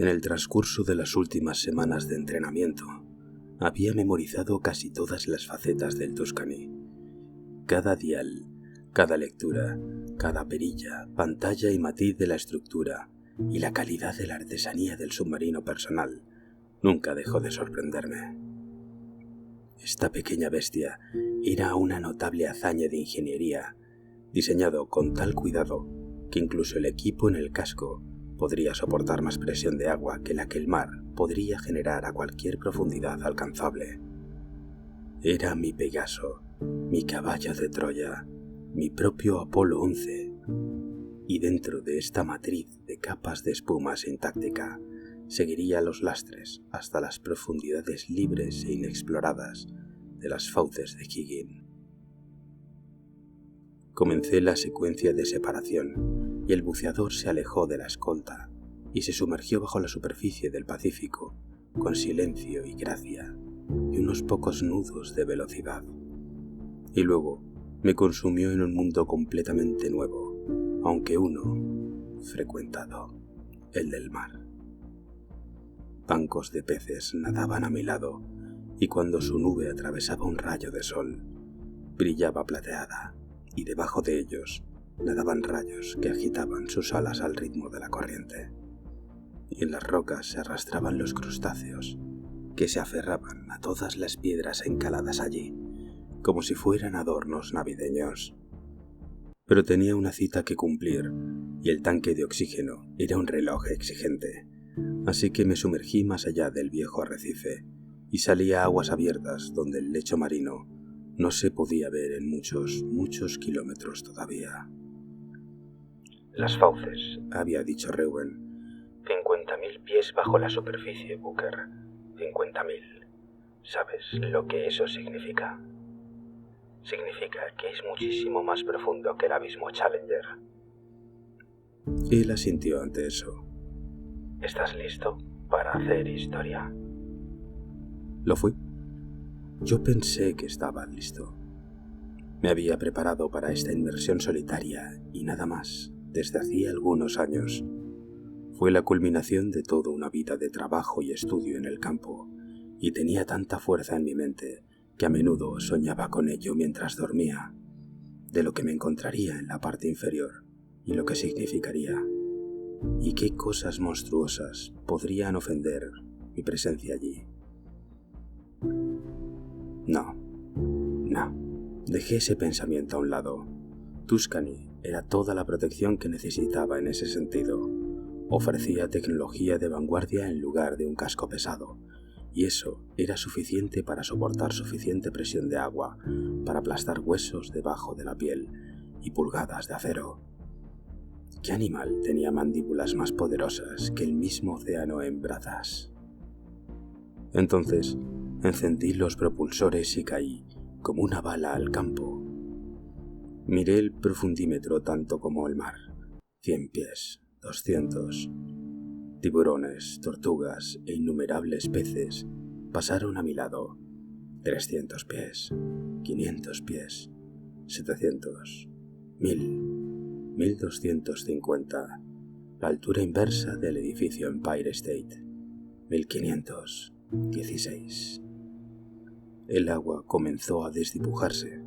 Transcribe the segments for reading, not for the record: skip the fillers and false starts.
En el transcurso de las últimas semanas de entrenamiento, había memorizado casi todas las facetas del Tuscany. Cada dial, cada lectura, cada perilla, pantalla y matiz de la estructura y la calidad de la artesanía del submarino personal nunca dejó de sorprenderme. Esta pequeña bestia era una notable hazaña de ingeniería, diseñado con tal cuidado que incluso el equipo en el casco podría soportar más presión de agua que la que el mar podría generar a cualquier profundidad alcanzable. Era mi Pegaso, mi caballo de Troya, mi propio Apolo 11, y dentro de esta matriz de capas de espuma sintáctica seguiría los lastres hasta las profundidades libres e inexploradas de las fauces de Higgin. Comencé la secuencia de separación y el buceador se alejó de la escolta y se sumergió bajo la superficie del Pacífico con silencio y gracia y unos pocos nudos de velocidad. Y luego me consumió en un mundo completamente nuevo, aunque uno frecuentado, el del mar. Bancos de peces nadaban a mi lado y cuando su nube atravesaba un rayo de sol, brillaba plateada y debajo de ellos nadaban rayos que agitaban sus alas al ritmo de la corriente. Y en las rocas se arrastraban los crustáceos que se aferraban a todas las piedras encaladas allí, como si fueran adornos navideños. Pero tenía una cita que cumplir y el tanque de oxígeno era un reloj exigente, así que me sumergí más allá del viejo arrecife y salí a aguas abiertas donde el lecho marino no se podía ver en muchos kilómetros todavía. Las fauces, había dicho Rewen. 50.000 pies bajo la superficie, Booker. 50.000. ¿Sabes lo que eso significa? Significa que es muchísimo más profundo que el abismo Challenger. Él asintió ante eso. ¿Estás listo para hacer historia? Lo fui. Yo pensé que estaba listo. Me había preparado para esta inmersión solitaria y nada más desde hacía algunos años. Fue la culminación de toda una vida de trabajo y estudio en el campo, y tenía tanta fuerza en mi mente que a menudo soñaba con ello mientras dormía, de lo que me encontraría en la parte inferior y lo que significaría, y qué cosas monstruosas podrían ofender mi presencia allí. No, dejé ese pensamiento a un lado. Tuscany era toda la protección que necesitaba en ese sentido. Ofrecía tecnología de vanguardia en lugar de un casco pesado, y eso era suficiente para soportar suficiente presión de agua para aplastar huesos debajo de la piel y pulgadas de acero. ¿Qué animal tenía mandíbulas más poderosas que el mismo océano en brazas? Entonces encendí los propulsores y caí como una bala al campo. Miré el profundímetro tanto como el mar. 100 pies, 200. Tiburones, tortugas e innumerables peces pasaron a mi lado. 300 pies, 500 pies, 700, 1000, 1250, la altura inversa del edificio Empire State, 1500, 16. El agua comenzó a desdibujarse,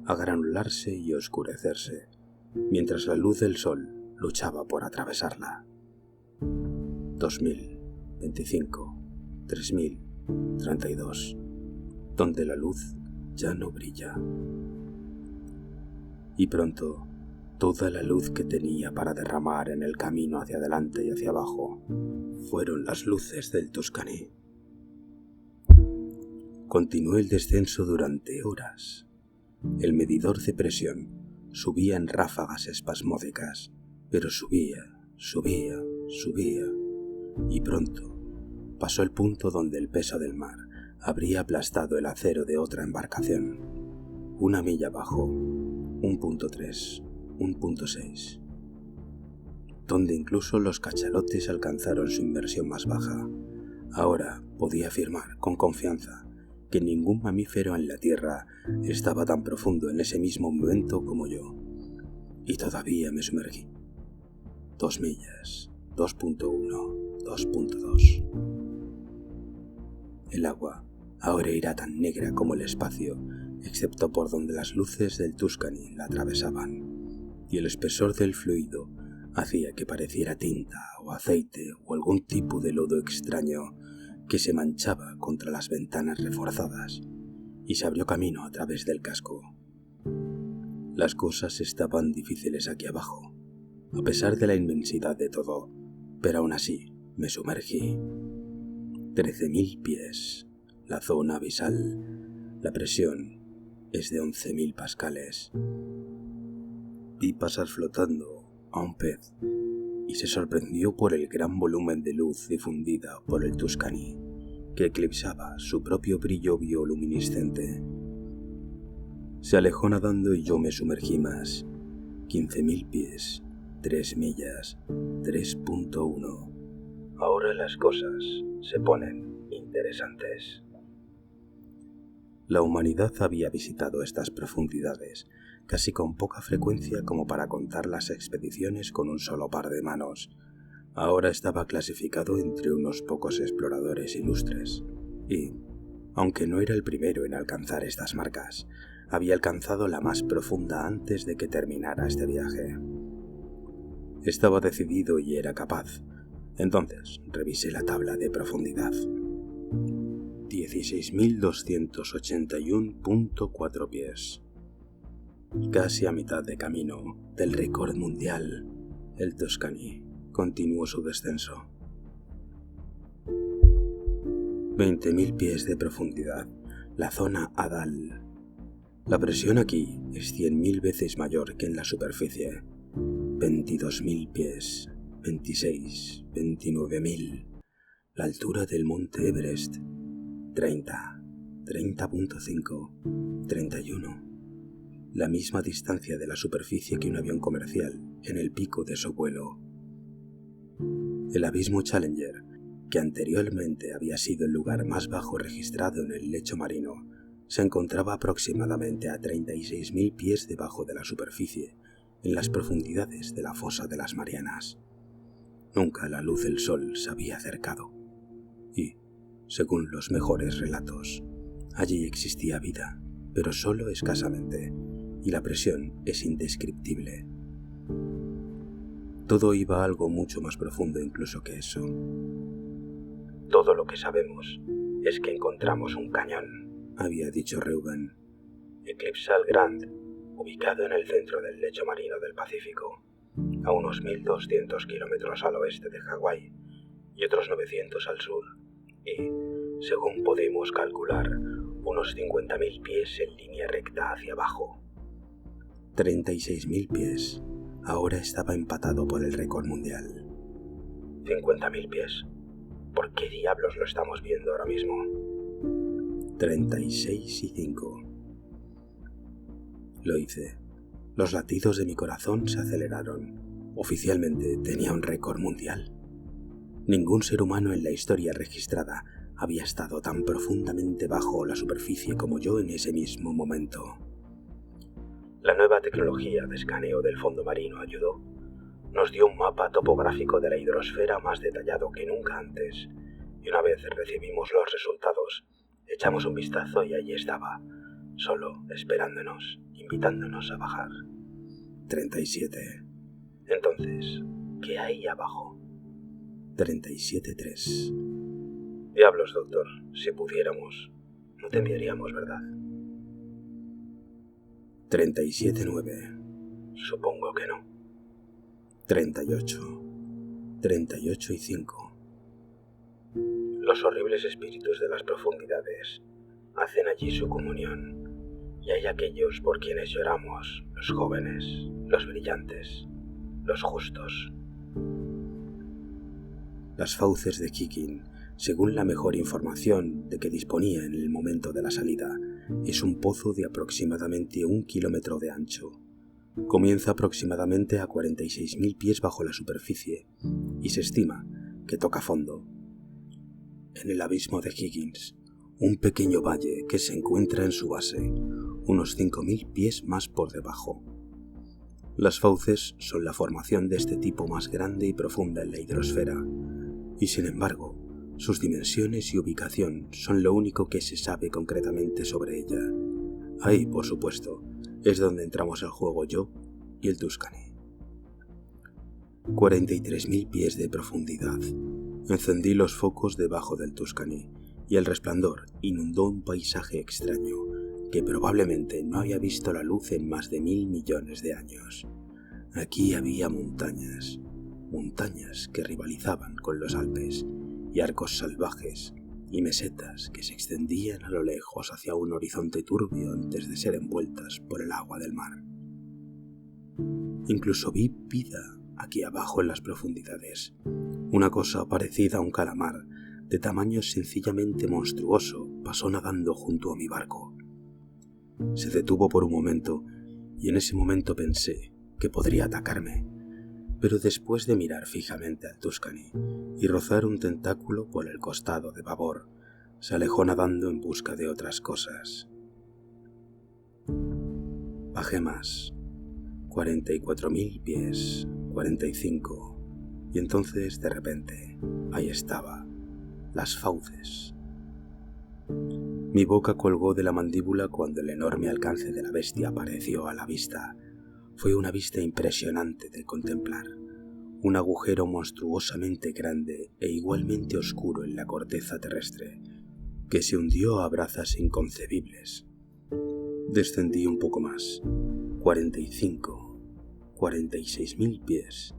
a granularse y oscurecerse, mientras la luz del sol luchaba por atravesarla. 2000, 25, 3000, 32, donde la luz ya no brilla. Y pronto, toda la luz que tenía para derramar en el camino hacia adelante y hacia abajo fueron las luces del Tuscany. Continué el descenso durante horas. El medidor de presión subía en ráfagas espasmódicas, pero subía, y pronto pasó el punto donde el peso del mar habría aplastado el acero de otra embarcación. 1 milla abajo, 1.3, 1.6, donde incluso los cachalotes alcanzaron su inversión más baja. Ahora podía afirmar con confianza que ningún mamífero en la Tierra estaba tan profundo en ese mismo momento como yo. Y todavía me sumergí. 2 millas, 2.1, 2.2. El agua ahora era tan negra como el espacio, excepto por donde las luces del Tuscany la atravesaban, y el espesor del fluido hacía que pareciera tinta o aceite o algún tipo de lodo extraño que se manchaba contra las ventanas reforzadas y se abrió camino a través del casco. Las cosas estaban difíciles aquí abajo, a pesar de la inmensidad de todo, pero aún así me sumergí. 13.000 pies, la zona abisal, la presión es de 11.000 pascales. Vi pasar flotando a un pez y se sorprendió por el gran volumen de luz difundida por el Tuscany, que eclipsaba su propio brillo bioluminiscente. Se alejó nadando y yo me sumergí más. 15.000 pies, 3 millas, 3.1. Ahora las cosas se ponen interesantes. La humanidad había visitado estas profundidades casi con poca frecuencia como para contar las expediciones con un solo par de manos. Ahora estaba clasificado entre unos pocos exploradores ilustres y, aunque no era el primero en alcanzar estas marcas, había alcanzado la más profunda antes de que terminara este viaje. Estaba decidido y era capaz. Entonces revisé la tabla de profundidad. 16.281.4 pies. Casi a mitad de camino del récord mundial, el Tuscany continuó su descenso. 20.000 pies de profundidad, la zona Hadal. La presión aquí es 100.000 veces mayor que en la superficie. 22.000 pies, 26, 29.000. La altura del monte Everest, 30, 30.5, 31. La misma distancia de la superficie que un avión comercial en el pico de su vuelo. El abismo Challenger, que anteriormente había sido el lugar más bajo registrado en el lecho marino, se encontraba aproximadamente a 36.000 pies debajo de la superficie, en las profundidades de la fosa de las Marianas. Nunca la luz del sol se había acercado. Y, según los mejores relatos, allí existía vida, pero solo escasamente, y la presión es indescriptible. Todo iba a algo mucho más profundo incluso que eso. Todo lo que sabemos es que encontramos un cañón, había dicho Reuben. Eclipsal Grand, ubicado en el centro del lecho marino del Pacífico, a unos 1.200 kilómetros al oeste de Hawái y otros 900 al sur, y, según podemos calcular, unos 50.000 pies en línea recta hacia abajo. 36.000 pies. Ahora estaba empatado por el récord mundial. 50.000 pies. ¿Por qué diablos lo estamos viendo ahora mismo? 36.5. Lo hice. Los latidos de mi corazón se aceleraron. Oficialmente tenía un récord mundial. Ningún ser humano en la historia registrada había estado tan profundamente bajo la superficie como yo en ese mismo momento. La nueva tecnología de escaneo del fondo marino ayudó. Nos dio un mapa topográfico de la hidrosfera más detallado que nunca antes, y una vez recibimos los resultados, echamos un vistazo y allí estaba, solo esperándonos, invitándonos a bajar. 37. Entonces, ¿qué hay abajo? 37.3. Diablos, doctor, si pudiéramos, no te enviaríamos, ¿verdad? 37.9. Supongo que no. 38. 38.5. Los horribles espíritus de las profundidades hacen allí su comunión, y hay aquellos por quienes lloramos, los jóvenes, los brillantes, los justos. Las fauces de Kikin, según la mejor información de que disponía en el momento de la salida, es un pozo de aproximadamente 1 kilómetro de ancho. Comienza aproximadamente a 46.000 pies bajo la superficie y se estima que toca fondo. En el abismo de Higgins, un pequeño valle que se encuentra en su base, unos 5.000 pies más por debajo. Las fauces son la formación de este tipo más grande y profunda en la hidrosfera, y sin embargo, sus dimensiones y ubicación son lo único que se sabe concretamente sobre ella. Ahí, por supuesto, es donde entramos al juego yo y el Tuscany. 43.000 pies de profundidad. Encendí los focos debajo del Tuscany y el resplandor inundó un paisaje extraño que probablemente no había visto la luz en más de 1.000 millones de años. Aquí había montañas que rivalizaban con los Alpes, y arcos salvajes y mesetas que se extendían a lo lejos hacia un horizonte turbio antes de ser envueltas por el agua del mar. Incluso vi vida aquí abajo en las profundidades, una cosa parecida a un calamar de tamaño sencillamente monstruoso pasó nadando junto a mi barco. Se detuvo por un momento y en ese momento pensé que podría atacarme, pero después de mirar fijamente al Tuscany y rozar un tentáculo por el costado de babor, se alejó nadando en busca de otras cosas. Bajé más, 44.000 pies, 45, y entonces de repente, ahí estaba, las fauces. Mi boca colgó de la mandíbula cuando el enorme alcance de la bestia apareció a la vista. Fue una vista impresionante de contemplar. Un agujero monstruosamente grande e igualmente oscuro en la corteza terrestre, que se hundió a brazas inconcebibles. Descendí un poco más, 45, 46.000 pies,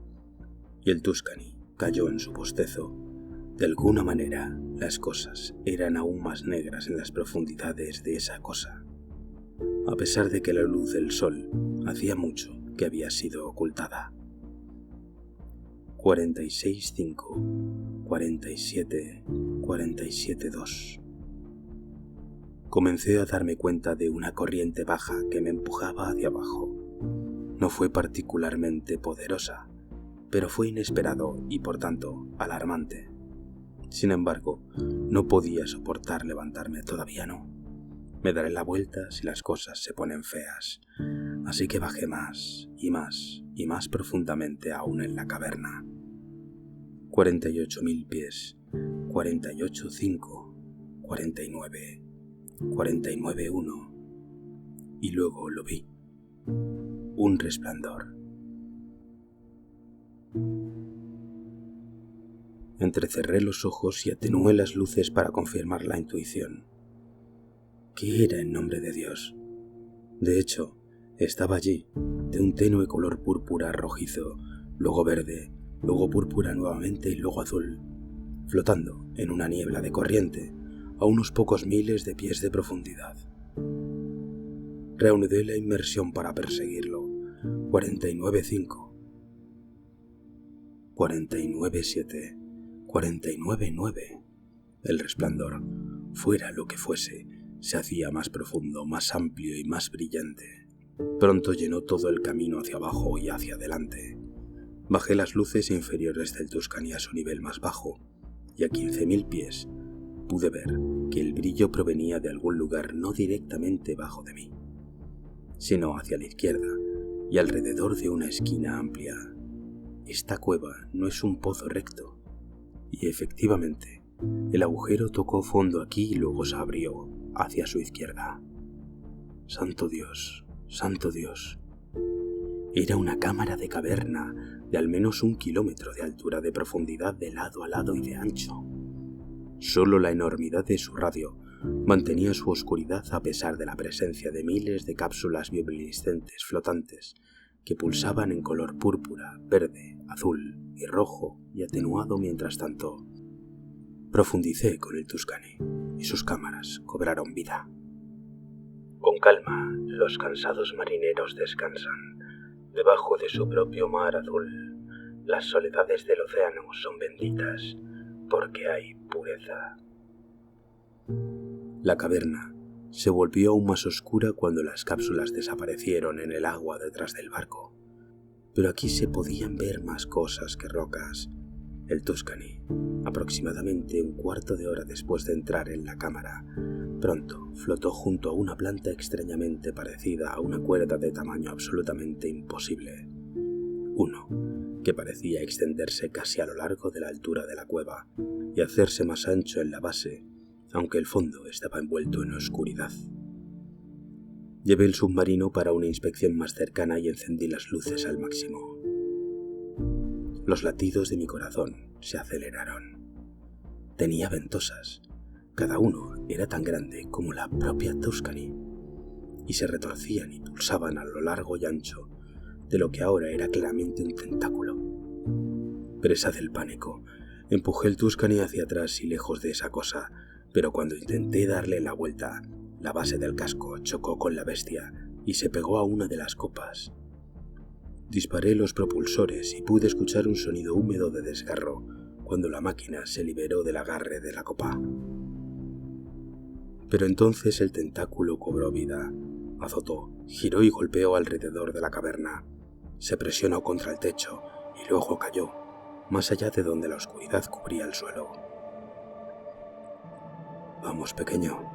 y el Tuscany cayó en su bostezo. De alguna manera, las cosas eran aún más negras en las profundidades de esa cosa, a pesar de que la luz del sol hacía mucho que había sido ocultada. 46.5, 47, 47.2. Comencé a darme cuenta de una corriente baja que me empujaba hacia abajo. No fue particularmente poderosa, pero fue inesperado y por tanto alarmante. Sin embargo, no podía soportar levantarme, todavía no. Me daré la vuelta si las cosas se ponen feas. Así que bajé más y más y más profundamente aún en la caverna. 48.000 pies, 48.5, 49, 49.1. Y luego lo vi. Un resplandor. Entrecerré los ojos y atenué las luces para confirmar la intuición. ¿Qué era en nombre de Dios? De hecho, estaba allí, de un tenue color púrpura rojizo, luego verde, luego púrpura nuevamente y luego azul, flotando en una niebla de corriente a unos pocos miles de pies de profundidad. Reanudé la inmersión para perseguirlo. 49.5, 49.7, 49.9. El resplandor, fuera lo que fuese, se hacía más profundo, más amplio y más brillante. Pronto llenó todo el camino hacia abajo y hacia adelante. Bajé las luces inferiores del Tuscany a su nivel más bajo, y a 15.000 pies pude ver que el brillo provenía de algún lugar no directamente bajo de mí, sino hacia la izquierda y alrededor de una esquina amplia. Esta cueva no es un pozo recto, y efectivamente, el agujero tocó fondo aquí y luego se abrió hacia su izquierda. ¡Santo Dios! ¡Santo Dios! Era una cámara de caverna de al menos 1 kilómetro de altura, de profundidad de lado a lado y de ancho. Solo la enormidad de su radio mantenía su oscuridad a pesar de la presencia de miles de cápsulas bioluminiscentes flotantes que pulsaban en color púrpura, verde, azul y rojo y atenuado mientras tanto. Profundicé con el Tuscany y sus cámaras cobraron vida. Con calma, los cansados marineros descansan. Debajo de su propio mar azul, las soledades del océano son benditas porque hay pureza. La caverna se volvió aún más oscura cuando las cápsulas desaparecieron en el agua detrás del barco. Pero aquí se podían ver más cosas que rocas. El Tuscany, aproximadamente un cuarto de hora después de entrar en la cámara, pronto flotó junto a una planta extrañamente parecida a una cuerda de tamaño absolutamente imposible. Uno que parecía extenderse casi a lo largo de la altura de la cueva y hacerse más ancho en la base, aunque el fondo estaba envuelto en oscuridad. Llevé el submarino para una inspección más cercana y encendí las luces al máximo. Los latidos de mi corazón se aceleraron. Tenía ventosas. Cada uno era tan grande como la propia Tuscany, y se retorcían y pulsaban a lo largo y ancho de lo que ahora era claramente un tentáculo. Presa del pánico, empujé el Tuscany hacia atrás y lejos de esa cosa, pero cuando intenté darle la vuelta, la base del casco chocó con la bestia y se pegó a una de las copas. Disparé los propulsores y pude escuchar un sonido húmedo de desgarro cuando la máquina se liberó del agarre de la copa. Pero entonces el tentáculo cobró vida, azotó, giró y golpeó alrededor de la caverna. Se presionó contra el techo y luego cayó, más allá de donde la oscuridad cubría el suelo. «Vamos, pequeño».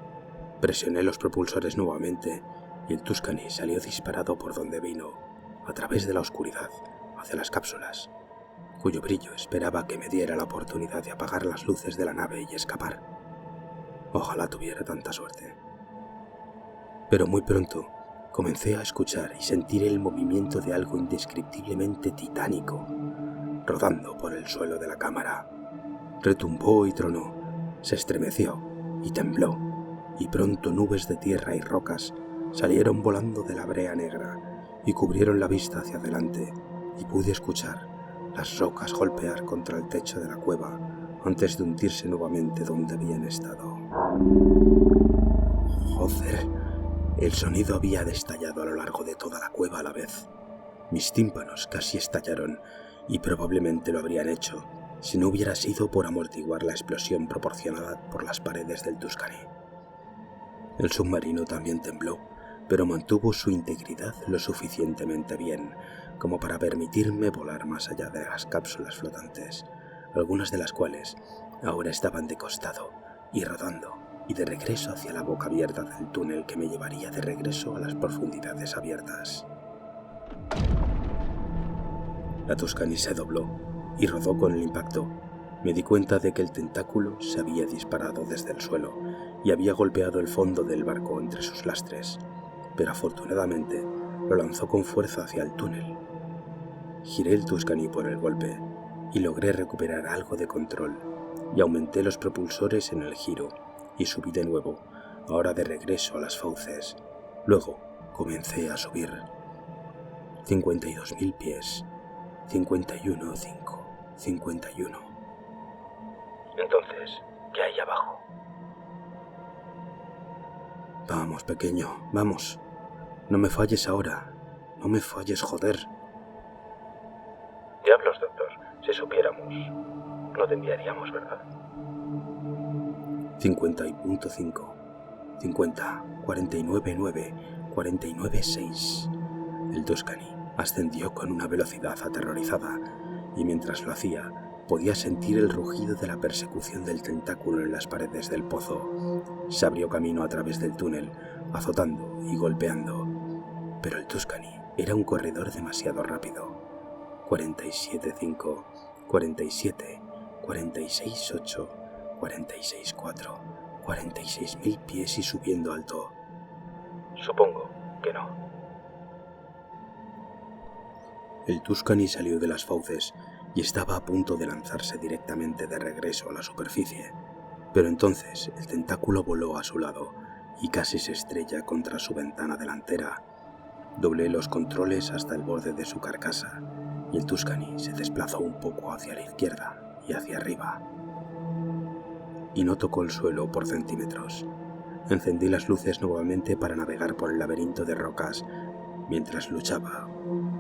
Presioné los propulsores nuevamente y el Tuscany salió disparado por donde vino, a través de la oscuridad, hacia las cápsulas, cuyo brillo esperaba que me diera la oportunidad de apagar las luces de la nave y escapar. Ojalá tuviera tanta suerte. Pero muy pronto comencé a escuchar y sentir el movimiento de algo indescriptiblemente titánico, rodando por el suelo de la cámara. Retumbó y tronó, se estremeció y tembló, y pronto nubes de tierra y rocas salieron volando de la brea negra y cubrieron la vista hacia adelante, y pude escuchar las rocas golpear contra el techo de la cueva antes de hundirse nuevamente donde habían estado. Joder, el sonido había destallado a lo largo de toda la cueva a la vez. Mis tímpanos casi estallaron, y probablemente lo habrían hecho si no hubiera sido por amortiguar la explosión proporcionada por las paredes del Tuscany. El submarino también tembló, pero mantuvo su integridad lo suficientemente bien como para permitirme volar más allá de las cápsulas flotantes, algunas de las cuales ahora estaban de costado y rodando, y de regreso hacia la boca abierta del túnel que me llevaría de regreso a las profundidades abiertas. La Tuscany se dobló y rodó con el impacto. Me di cuenta de que el tentáculo se había disparado desde el suelo y había golpeado el fondo del barco entre sus lastres, pero afortunadamente lo lanzó con fuerza hacia el túnel. Giré el Tuscany por el golpe y logré recuperar algo de control, y aumenté los propulsores en el giro y subí de nuevo, ahora de regreso a las fauces. Luego comencé a subir. 52.000 pies, 51.5, 51. Entonces, ¿qué hay abajo? Vamos, pequeño, vamos. No me falles ahora. No me falles, joder. Diablos, doctor. Si supiéramos, no te enviaríamos, ¿verdad? 50.5, 50, 49.9, 49.6. El Tuscany ascendió con una velocidad aterrorizada, y mientras lo hacía, podía sentir el rugido de la persecución del tentáculo en las paredes del pozo. Se abrió camino a través del túnel, azotando y golpeando. Pero el Tuscany era un corredor demasiado rápido. 47.5, 47, 46.8, 46.4, 46.000 pies y subiendo alto. Supongo que no. El Tuscany salió de las fauces y estaba a punto de lanzarse directamente de regreso a la superficie, pero entonces el tentáculo voló a su lado y casi se estrella contra su ventana delantera. Doblé los controles hasta el borde de su carcasa y el Tuscany se desplazó un poco hacia la izquierda y hacia arriba, y no tocó el suelo por centímetros. Encendí las luces nuevamente para navegar por el laberinto de rocas mientras luchaba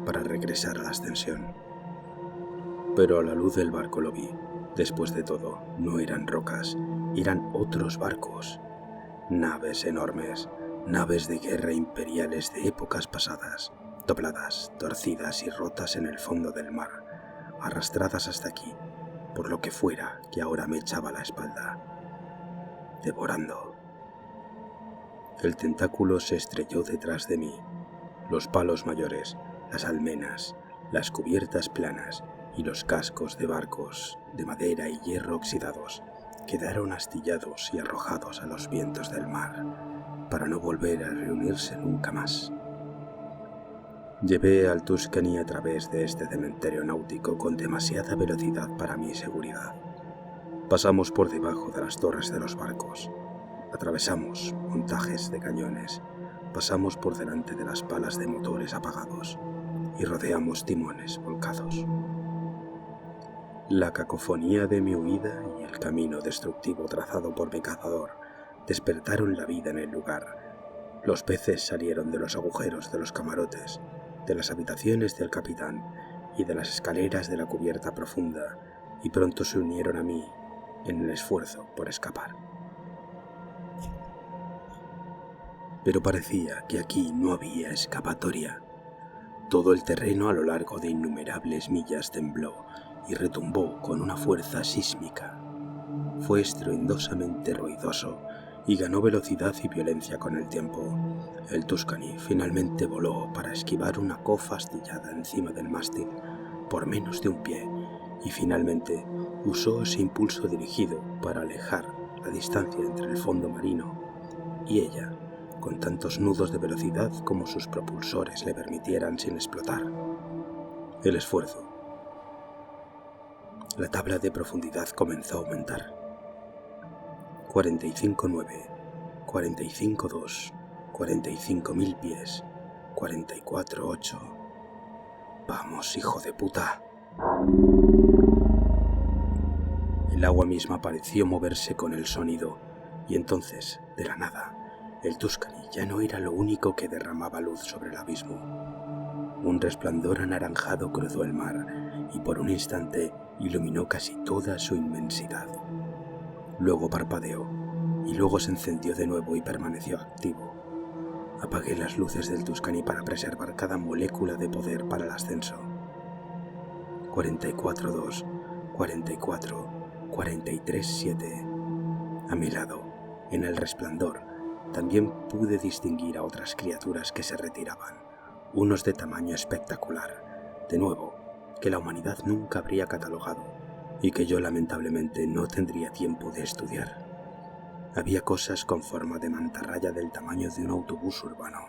para regresar a la ascensión. Pero a la luz del barco lo vi. Después de todo, no eran rocas, eran otros barcos. Naves enormes, naves de guerra imperiales de épocas pasadas, dobladas, torcidas y rotas en el fondo del mar, arrastradas hasta aquí, por lo que fuera que ahora me echaba la espalda, devorando. El tentáculo se estrelló detrás de mí. Los palos mayores, las almenas, las cubiertas planas y los cascos de barcos de madera y hierro oxidados quedaron astillados y arrojados a los vientos del mar para no volver a reunirse nunca más. Llevé al Tuscany a través de este cementerio náutico con demasiada velocidad para mi seguridad. Pasamos por debajo de las torres de los barcos, atravesamos montajes de cañones, pasamos por delante de las palas de motores apagados y rodeamos timones volcados. La cacofonía de mi huida y el camino destructivo trazado por mi cazador despertaron la vida en el lugar. Los peces salieron de los agujeros de los camarotes, de las habitaciones del capitán y de las escaleras de la cubierta profunda, y pronto se unieron a mí en el esfuerzo por escapar. Pero parecía que aquí no había escapatoria. Todo el terreno a lo largo de innumerables millas tembló y retumbó con una fuerza sísmica. Fue estruendosamente ruidoso y ganó velocidad y violencia con el tiempo. El Tuscany finalmente voló para esquivar una cofa astillada encima del mástil por menos de un pie y finalmente usó ese impulso dirigido para alejar la distancia entre el fondo marino y ella, con tantos nudos de velocidad como sus propulsores le permitieran sin explotar. El esfuerzo. La tabla de profundidad comenzó a aumentar. 45,9, 45,2, 45.000 pies, 44,8. Vamos, hijo de puta. El agua misma pareció moverse con el sonido, y entonces, de la nada, el Tuscany ya no era lo único que derramaba luz sobre el abismo. Un resplandor anaranjado cruzó el mar y por un instante iluminó casi toda su inmensidad. Luego parpadeó y luego se encendió de nuevo y permaneció activo. Apagué las luces del Tuscany para preservar cada molécula de poder para el ascenso. 44,2, 44, 43,7. A mi lado, en el resplandor, también pude distinguir a otras criaturas que se retiraban, unos de tamaño espectacular, de nuevo, que la humanidad nunca habría catalogado y que yo lamentablemente no tendría tiempo de estudiar. Había cosas con forma de mantarraya del tamaño de un autobús urbano,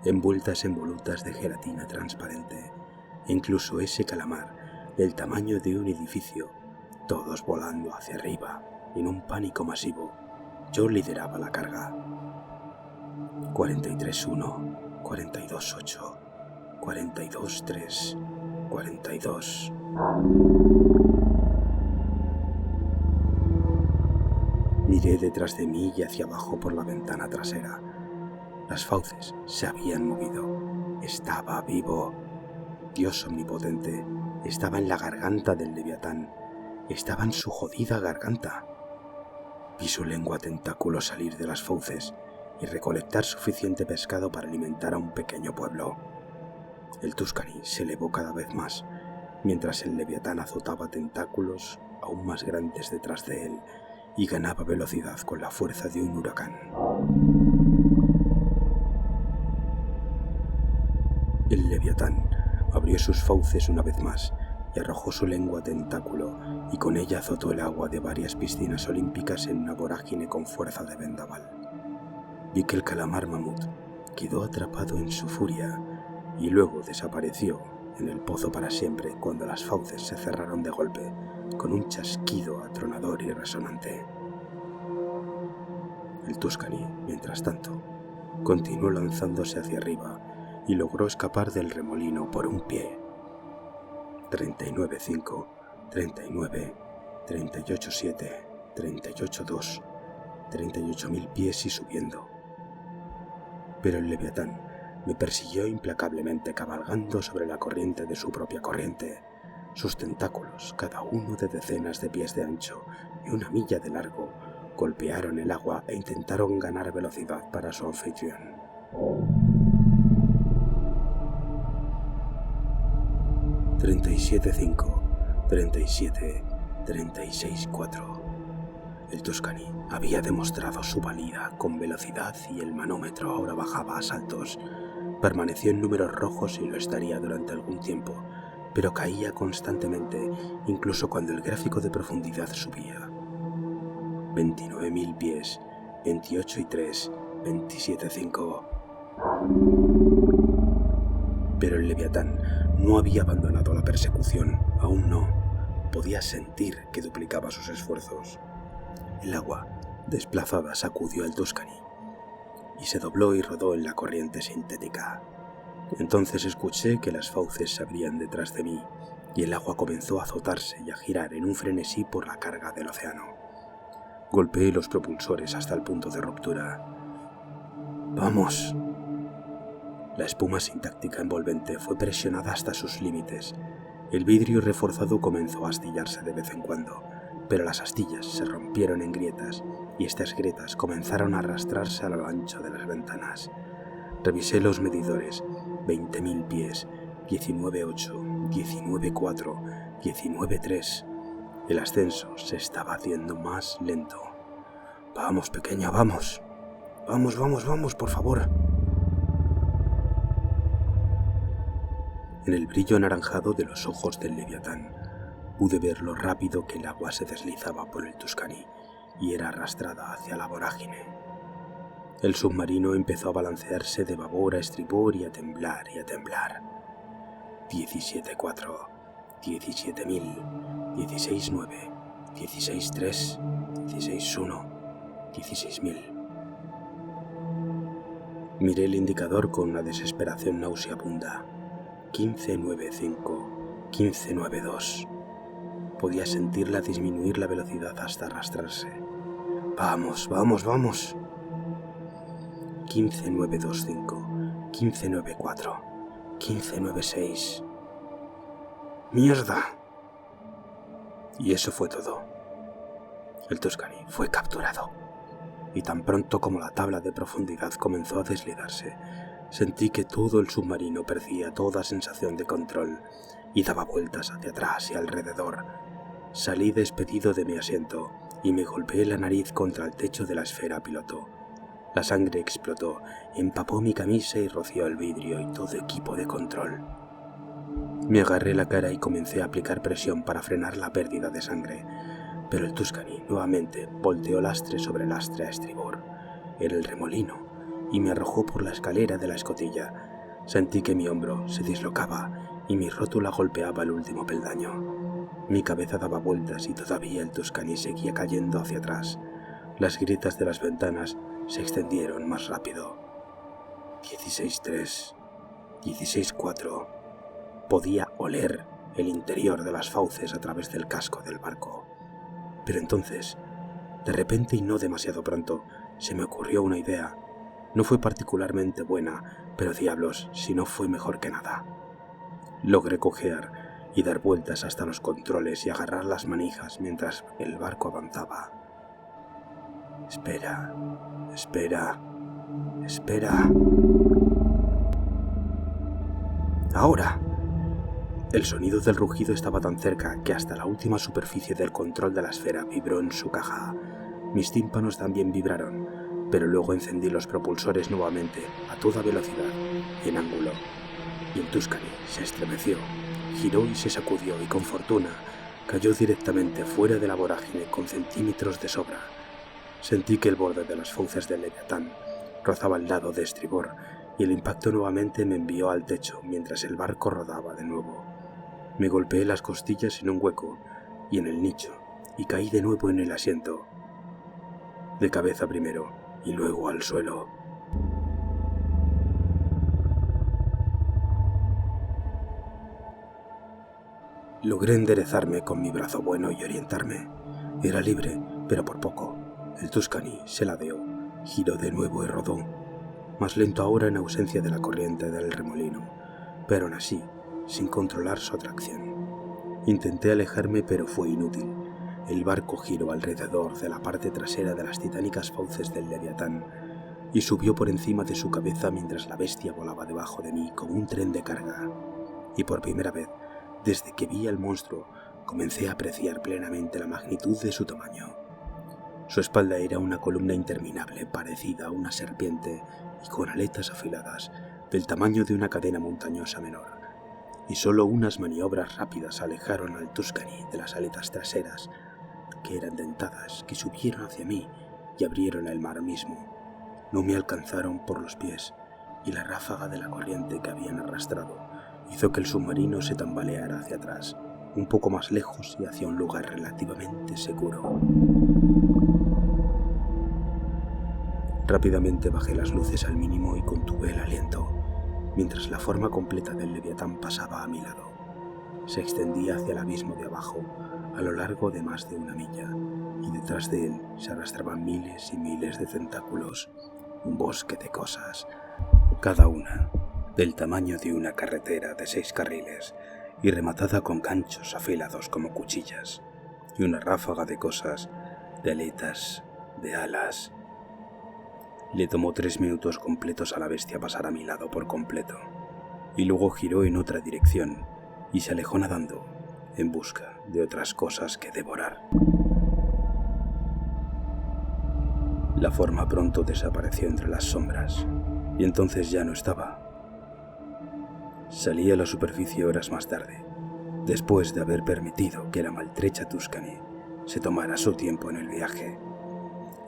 envueltas en volutas de gelatina transparente, e incluso ese calamar del tamaño de un edificio, todos volando hacia arriba, en un pánico masivo. Yo lideraba la carga. 43,1, 42,8, 42,3, 42... Miré detrás de mí y hacia abajo por la ventana trasera. Las fauces se habían movido. Estaba vivo. Dios omnipotente estaba en la garganta del Leviatán. Estaba en su jodida garganta. Vi su lengua tentáculo salir de las fauces y recolectar suficiente pescado para alimentar a un pequeño pueblo. El Tuscany se elevó cada vez más, mientras el Leviatán azotaba tentáculos aún más grandes detrás de él y ganaba velocidad con la fuerza de un huracán. El Leviatán abrió sus fauces una vez más y arrojó su lengua tentáculo y con ella azotó el agua de varias piscinas olímpicas en una vorágine con fuerza de vendaval. Vi que el calamar mamut quedó atrapado en su furia y luego desapareció en el pozo para siempre cuando las fauces se cerraron de golpe con un chasquido atronador y resonante. El Tuscany, mientras tanto, continuó lanzándose hacia arriba y logró escapar del remolino por un pie. 39,5, 39, 38,7, 38,2, 38.000 pies y subiendo. Pero el Leviatán me persiguió implacablemente cabalgando sobre la corriente de su propia corriente. Sus tentáculos, cada uno de decenas de pies de ancho y 1 milla de largo, golpearon el agua e intentaron ganar velocidad para su anfitrión. «37,5, 37, 36,4». El Tuscany había demostrado su valía con velocidad y el manómetro ahora bajaba a saltos. Permaneció en números rojos y lo estaría durante algún tiempo, pero caía constantemente, incluso cuando el gráfico de profundidad subía. 29.000 pies, 28,3, 27,5. Pero el Leviatán no había abandonado la persecución, aún no. Podía sentir que duplicaba sus esfuerzos. El agua, desplazada, sacudió al Tuscany y se dobló y rodó en la corriente sintética. Entonces escuché que las fauces se abrían detrás de mí y el agua comenzó a azotarse y a girar en un frenesí por la carga del océano. Golpeé los propulsores hasta el punto de ruptura. ¡Vamos! La espuma sintáctica envolvente fue presionada hasta sus límites. El vidrio reforzado comenzó a astillarse de vez en cuando, pero las astillas se rompieron en grietas y estas grietas comenzaron a arrastrarse a lo ancho de las ventanas. Revisé los medidores: 20.000 pies, 19,8, 19,4, 19,3. El ascenso se estaba haciendo más lento. ¡Vamos, pequeña, vamos! ¡Vamos, vamos, vamos, por favor! En el brillo anaranjado de los ojos del Leviatán pude ver lo rápido que el agua se deslizaba por el Tuscany y era arrastrada hacia la vorágine. El submarino empezó a balancearse de babor a estribor y a temblar y a temblar. 17,4, 17.000, 16,9, 16,3, 16,1, 16.000. Miré el indicador con una desesperación nauseabunda. 15,9,5, 15,9,2. Podía sentirla disminuir la velocidad hasta arrastrarse. ¡Vamos, vamos, vamos! 15,925, 15,9,4, 15,9,6. ¡Mierda! Y eso fue todo. El Tuscany fue capturado. Y tan pronto como la tabla de profundidad comenzó a deslizarse, sentí que todo el submarino perdía toda sensación de control y daba vueltas hacia atrás y alrededor. Salí despedido de mi asiento y me golpeé la nariz contra el techo de la esfera piloto. La sangre explotó, empapó mi camisa y roció el vidrio y todo equipo de control. Me agarré la cara y comencé a aplicar presión para frenar la pérdida de sangre, pero el Tuscany nuevamente volteó lastre sobre lastre a estribor. Era el remolino y me arrojó por la escalera de la escotilla. Sentí que mi hombro se dislocaba y mi rótula golpeaba el último peldaño. Mi cabeza daba vueltas y todavía el Tuscany seguía cayendo hacia atrás. Las grietas de las ventanas se extendieron más rápido. 16,3, 16,4. Podía oler el interior de las fauces a través del casco del barco. Pero entonces, de repente y no demasiado pronto, se me ocurrió una idea. No fue particularmente buena, pero diablos, si no fue mejor que nada. Logré cojear y dar vueltas hasta los controles y agarrar las manijas mientras el barco avanzaba. Espera, espera, espera. ¡Ahora! El sonido del rugido estaba tan cerca que hasta la última superficie del control de la esfera vibró en su caja. Mis tímpanos también vibraron, pero luego encendí los propulsores nuevamente a toda velocidad y en ángulo. Y el Tuscany se estremeció, giró y se sacudió y con fortuna cayó directamente fuera de la vorágine con centímetros de sobra. Sentí que el borde de las fauces del Leviatán rozaba el lado de estribor y el impacto nuevamente me envió al techo mientras el barco rodaba de nuevo. Me golpeé las costillas en un hueco y en el nicho y caí de nuevo en el asiento, de cabeza primero y luego al suelo. Logré enderezarme con mi brazo bueno y orientarme. Era libre, pero por poco. El Tuscany se ladeó, giró de nuevo y rodó, más lento ahora en ausencia de la corriente del remolino, pero aún así, sin controlar su atracción. Intenté alejarme, pero fue inútil. El barco giró alrededor de la parte trasera de las titánicas fauces del Leviatán y subió por encima de su cabeza mientras la bestia volaba debajo de mí como un tren de carga. Y por primera vez, desde que vi al monstruo, comencé a apreciar plenamente la magnitud de su tamaño. Su espalda era una columna interminable parecida a una serpiente y con aletas afiladas del tamaño de una cadena montañosa menor. y solo unas maniobras rápidas alejaron al Tuscany de las aletas traseras, que eran dentadas, que subieron hacia mí y abrieron el mar mismo. No me alcanzaron por los pies, y la ráfaga de la corriente que habían arrastrado hizo que el submarino se tambaleara hacia atrás, un poco más lejos y hacia un lugar relativamente seguro. Rápidamente bajé las luces al mínimo y contuve el aliento, mientras la forma completa del Leviatán pasaba a mi lado. Se extendía hacia el abismo de abajo, a lo largo de más de 1 milla, y detrás de él se arrastraban miles y miles de tentáculos, un bosque de cosas, cada una del tamaño de una carretera de 6 carriles y rematada con ganchos afilados como cuchillas, y una ráfaga de cosas, de aletas, de alas. Le tomó 3 minutos completos a la bestia pasar a mi lado por completo, y luego giró en otra dirección y se alejó nadando en busca de otras cosas que devorar. La forma pronto desapareció entre las sombras, y entonces ya no estaba. Salí a la superficie horas más tarde, después de haber permitido que la maltrecha Tuscany se tomara su tiempo en el viaje.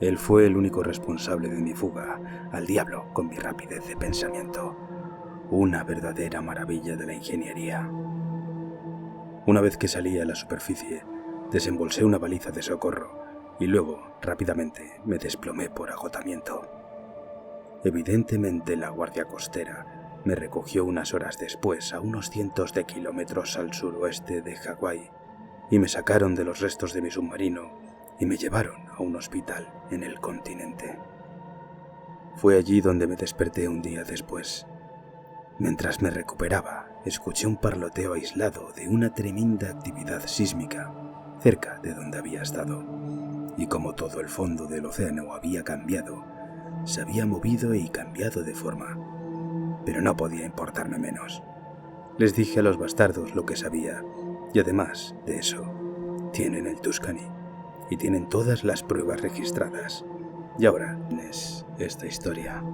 Él fue el único responsable de mi fuga, al diablo con mi rapidez de pensamiento. Una verdadera maravilla de la ingeniería. Una vez que salí a la superficie, desembolsé una baliza de socorro y luego, rápidamente, me desplomé por agotamiento. Evidentemente la guardia costera me recogió unas horas después a unos cientos de kilómetros al suroeste de Hawái y me sacaron de los restos de mi submarino y me llevaron a un hospital en el continente. Fue allí donde me desperté un día después. Mientras me recuperaba, escuché un parloteo aislado de una tremenda actividad sísmica cerca de donde había estado, y como todo el fondo del océano había cambiado, se había movido y cambiado de forma, pero no podía importarme menos. Les dije a los bastardos lo que sabía, y además de eso, tienen el Tuscany, y tienen todas las pruebas registradas. Y ahora es esta historia.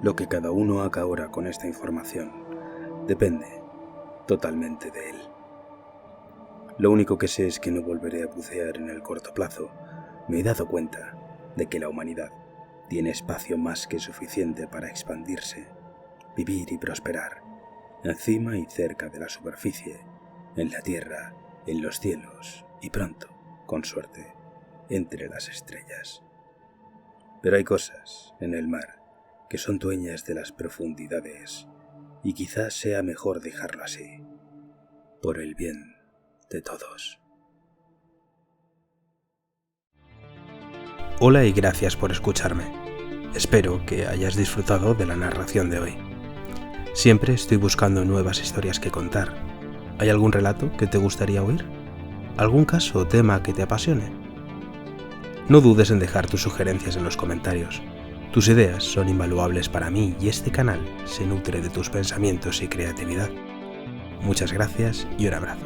Lo que cada uno haga ahora con esta información depende totalmente de él. Lo único que sé es que no volveré a bucear en el corto plazo. Me he dado cuenta de que la humanidad tiene espacio más que suficiente para expandirse, vivir y prosperar, encima y cerca de la superficie, en la tierra, en los cielos y pronto, con suerte, entre las estrellas. Pero hay cosas en el mar que son dueñas de las profundidades, y quizás sea mejor dejarlo así, por el bien de todos. Hola y gracias por escucharme. Espero que hayas disfrutado de la narración de hoy. Siempre estoy buscando nuevas historias que contar. ¿Hay algún relato que te gustaría oír? ¿Algún caso o tema que te apasione? No dudes en dejar tus sugerencias en los comentarios. Tus ideas son invaluables para mí y este canal se nutre de tus pensamientos y creatividad. Muchas gracias y un abrazo.